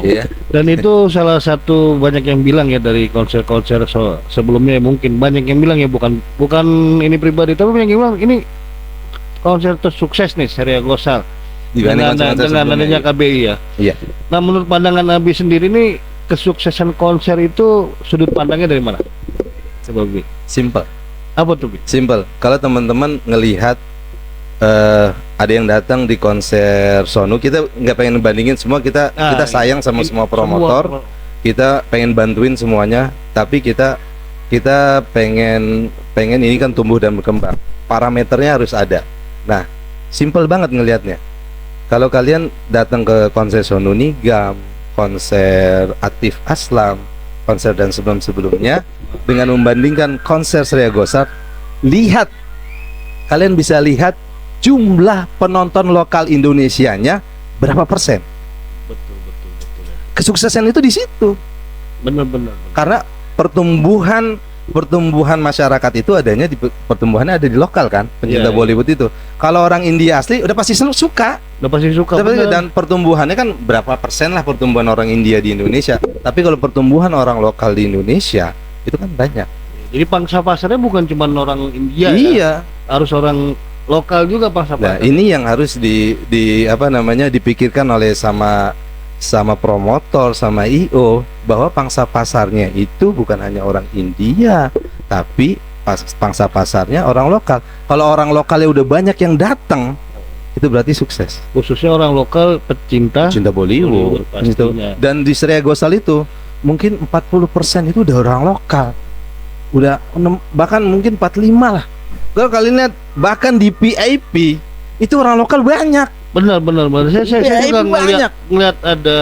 dong. Iya. Dan itu salah satu banyak yang bilang ya dari konser-konser sebelumnya, mungkin banyak yang bilang ya, bukan ini pribadi, tapi banyak yang bilang ini konser tersukses nih Surya Ghosal Dibanding konser-konser dengan sebelumnya, adanya iya. KBI ya. Iya. Nah, menurut pandangan Abi sendiri nih, kesuksesan konser itu sudut pandangnya dari mana? Coba Bi. Simple. Apa tuh Bi? Simple. Kalau teman-teman ngelihat ada yang datang di konser Sonu, kita nggak pengen bandingin semua, kita sayang sama semua promotor, kita pengen bantuin semuanya, tapi kita pengen ini kan tumbuh dan berkembang. Parameternya harus ada. Nah, simple banget ngelihatnya. Kalau kalian datang ke konser Sonu Nigam, konser Atif Aslam, konser dan sebelum-sebelumnya, dengan membandingkan konser Surya Ghosal, kalian bisa lihat jumlah penonton lokal Indonesianya berapa persen. Betul ya. Kesuksesan itu di situ. Benar. Karena pertumbuhan masyarakat itu adanya pertumbuhannya ada di lokal kan, pencinta Bollywood itu. Kalau orang India asli udah pasti suka. Dan pertumbuhannya kan berapa persen lah pertumbuhan orang India di Indonesia. Tapi kalau pertumbuhan orang lokal di Indonesia itu kan banyak. Jadi pangsa pasarnya bukan cuma orang India. Iya. Ya? Harus orang lokal juga pangsa pasar. Nah, ini yang harus dipikirkan oleh sama promotor, sama IO, bahwa pangsa pasarnya itu bukan hanya orang India, tapi pangsa pasarnya orang lokal. Kalau orang lokalnya udah banyak yang datang, itu berarti sukses. Khususnya orang lokal pecinta Bollywood gitu. Dan di Surya Ghosal itu mungkin 40% itu udah orang lokal. Udah bahkan mungkin 45 lah. Kalau kalian lihat bahkan di VIP itu orang lokal banyak. Benar. Saya juga ngeliat ada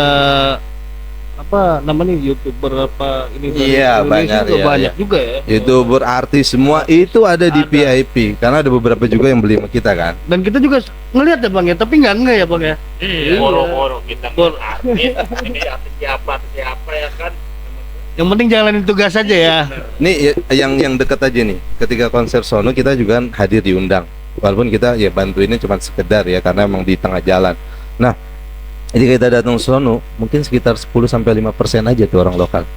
apa namanya YouTuber apa ini dari Indonesia juga banyak juga ya. YouTuber, artis semua itu ada di VIP karena ada beberapa juga yang beli sama kita kan. Dan kita juga ngelihat ya Bang ya, tapi nggak ya Bang ya. Iya. Boro-boro kita artis, ini artis siapa ya kan. Yang penting jalanin tugas aja ya. Nih yang dekat aja nih. Ketika konser Sonu kita juga kan hadir diundang. Walaupun kita ya bantuinnya cuma sekedar ya karena emang di tengah jalan. Nah, ketika kita datang Sonu mungkin sekitar 10-5% aja tuh orang lokal.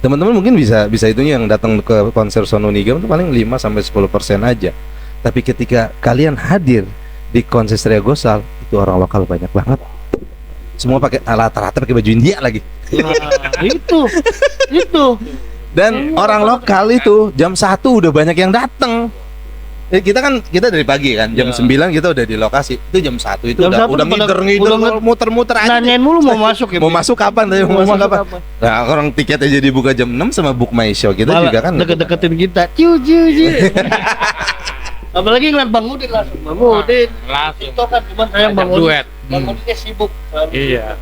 Teman-teman mungkin bisa itunya yang datang ke konser Sonu Nigam itu paling 5-10% aja. Tapi ketika kalian hadir di konser Surya Ghosal itu orang lokal banyak banget. Semua pakai rata-rata pakai baju India lagi. Nah, itu. Dan orang lokal itu jam 1 udah banyak yang datang. Kita dari pagi kan, jam 9 kita udah di lokasi. Itu jam 1 itu jam udah ngider muter-muter aja. Nanyain mulu mau masuk ya. Mau masuk kapan tadi? Mau masuk kapan? Nah, orang tiketnya jadi buka jam 6 sama Book My Show. Kita malah juga kan deket-deketin kita. Ciu. Apalagi ngeliat Bang Udin langsung. Bang Udin. Itu kan cuman sayang Bang Udin. Bang Udinnya sibuk. Iya.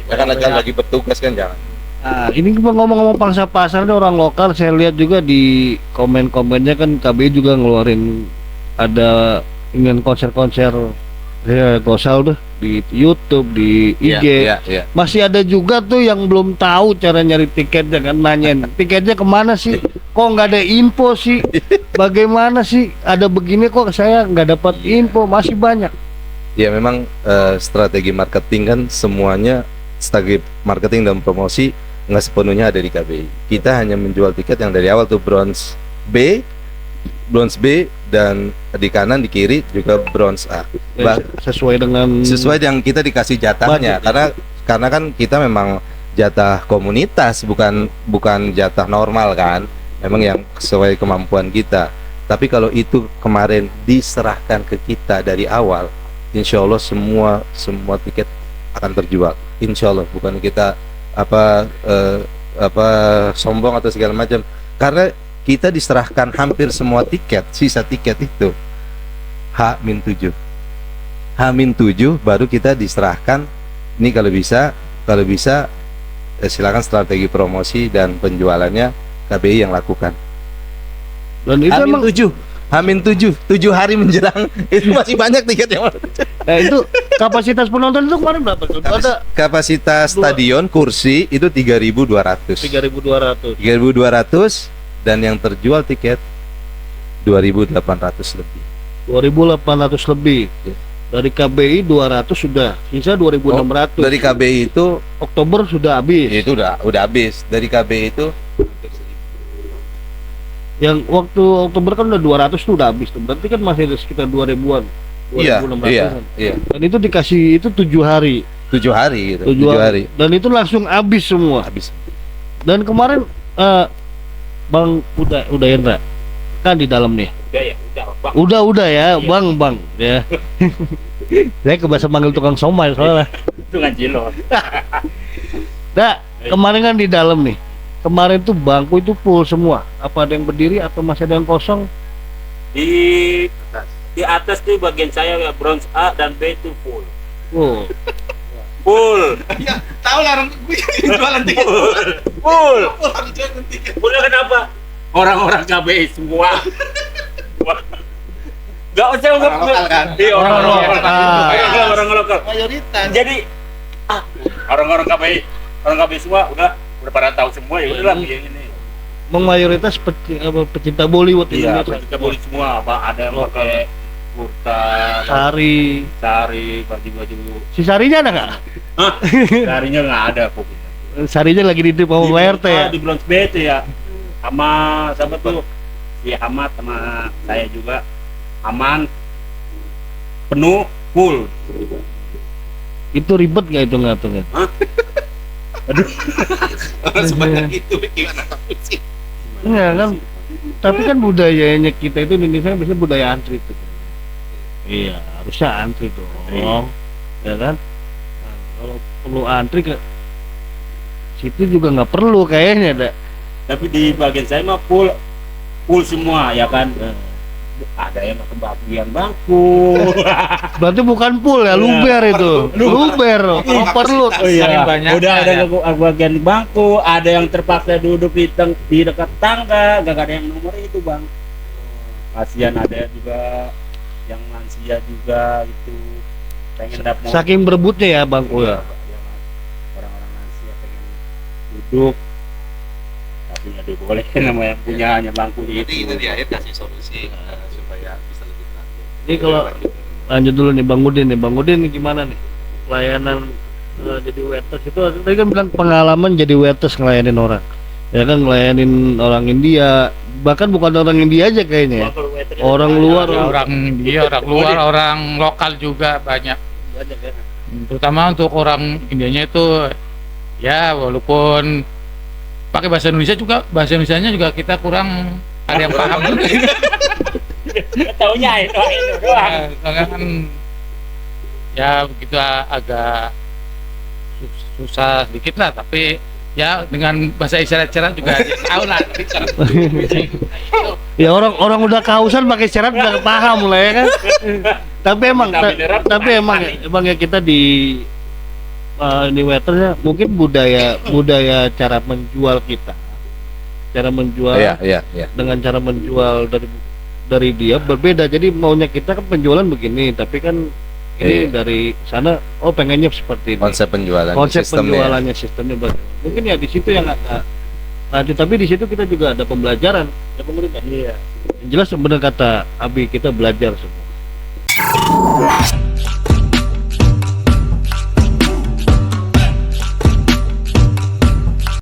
Ya kan lagi bertugas kan jangan. Nah, ini ngomong-ngomong pangsa pasar nih orang lokal, saya lihat juga di komen-komennya kan KBI juga ngeluarin ada ingin konser-konser Ghosal tuh di YouTube, di IG. Iya. Masih ada juga tuh yang belum tahu cara nyari tiketnya kan, nanyain tiketnya kemana sih? Kok nggak ada info sih? Bagaimana sih? Ada begini kok saya nggak dapat info, masih banyak. Ya memang strategi marketing kan semuanya, strategi marketing dan promosi nggak sepenuhnya ada di KBI. Kita hanya menjual tiket yang dari awal tuh bronze B dan di kanan di kiri juga bronze A. Sesuai yang kita dikasih jatahnya karena kan kita memang jatah komunitas bukan jatah normal kan. Memang yang sesuai kemampuan kita. Tapi kalau itu kemarin diserahkan ke kita dari awal, insya Allah semua tiket akan terjual. Insya Allah, bukan kita sombong atau segala macam, karena kita diserahkan hampir semua tiket, sisa tiket itu H-7 baru kita diserahkan. Ini kalau bisa silakan strategi promosi dan penjualannya KBI yang lakukan. Dan itu H-7 hari menjelang itu masih banyak tiket yang nah itu kapasitas penonton itu kemarin berapa tuh? Kapasitas stadion kursi itu 3.200 dan yang terjual tiket 2.800 lebih. 2.800 lebih. Dari KBI 200 sudah, sisa 2.600. Dari KBI itu Oktober sudah habis. itu udah habis. Dari KBI itu Yang waktu Oktober kan udah 200 tuh udah habis tuh. Berarti kan masih ada sekitar 2.000-an. iya, 2.600-an. iya. Dan itu dikasih itu 7 hari. 7 hari gitu. 7 7 hari. Dan itu langsung habis semua. Habis. Dan kemarin Bang udah Hendra kan di dalam nih. Udah ya, Bang. Udah ya, Iya. Bang ya. Saya kebiasa manggil tukang somai soalnya. Itu kan Jilo. Nah, kemarin kan di dalam nih. Kemarin tuh bangku itu full semua. Apa ada yang berdiri atau masih ada yang kosong? Di atas tuh bagian saya ya bronze A dan B itu full. Oh, Full. Ya, tahu lah orang gue jualan tiket. Full. Orang jualan tiket. Fullnya kenapa? Orang-orang KBI semua. Gak usah Orang lokal kan? Iya, orang Orang lokal. lokal. Orang lokal. Mayoritas. Jadi orang-orang KBI semua udah pada tahu semua ya udahlah yang ini. mayoritas pecinta Bollywood Iya, Indonesia. kita boleh semua apa ada yang pakai kurta, Sari. baju-baju. Si Sarinya ada nggak? Hah? Sarinya nggak ada pokoknya. Sarinya lagi di sama Pak RT ya. Di Bronx B itu ya. Sama siapa tuh? Si Ahmad sama saya juga aman. Penuh full. Itu ribet nggak itu ngitungnya? Orang sebanyak itu gimana takut sih? Enggak kan. Tapi kan budayanya kita itu Indonesia biasanya budaya antri itu. Iya, harusnya antri dong. Ya kan? Nah, kalau perlu antri ke situ juga nggak perlu kayaknya ada. Tapi di bagian saya mah full semua ya kan. Ada yang kebagian bangku. Berarti bukan pool ya, luber itu. Luber, overload. Oh iya, banyak udah ada ya. bagian bangku, ada yang terpaksa duduk di dekat tangga, gak ada yang nomor itu bang. Kasihan ada juga yang lansia juga itu pengen dapat. Saking berebutnya ya bangku ya. Orang-orang lansia pengen duduk, tapi nggak boleh nama yang punya hanya bangku Jadi itu. itu di akhir kasih solusi supaya bisa lebih teratur. Ini kalau lanjut dulu nih Bang Udin nih. Bang Udin nih gimana nih? Pelayanan jadi waiters itu tadi kan bilang pengalaman jadi waiters ngelayanin orang. Ya kan ngelayanin orang India, bahkan bukan orang India aja kayaknya ya. Orang luar, Orang India, orang luar, orang lokal juga banyak. Banyak ya. Terutama untuk orang Indianya itu ya walaupun pakai bahasa Indonesia juga, bahasa Indonesianya juga kita kurang ada yang paham juga. Taunya itu doang. Soalnya kan ya begitu agak susah sedikit lah, tapi ya dengan bahasa isyarat-isyarat juga dia tahu lah. ya orang udah kehausan pakai syarat udah paham lah ya kan. Tapi emang emang ya kita di waitersnya mungkin budaya cara menjual kita, cara menjual Iya. dengan cara menjual dari dia berbeda. Jadi maunya kita kan penjualan begini, tapi kan ini Iya. dari sana pengennya seperti ini. Konsep penjualan, Konsep sistemnya. penjualannya sistemnya bagaimana. Mungkin ya di situ yang agak nanti, tapi di situ kita juga ada pembelajaran ya pemerintah. Iya. Yang jelas benar kata Abi, kita belajar semua.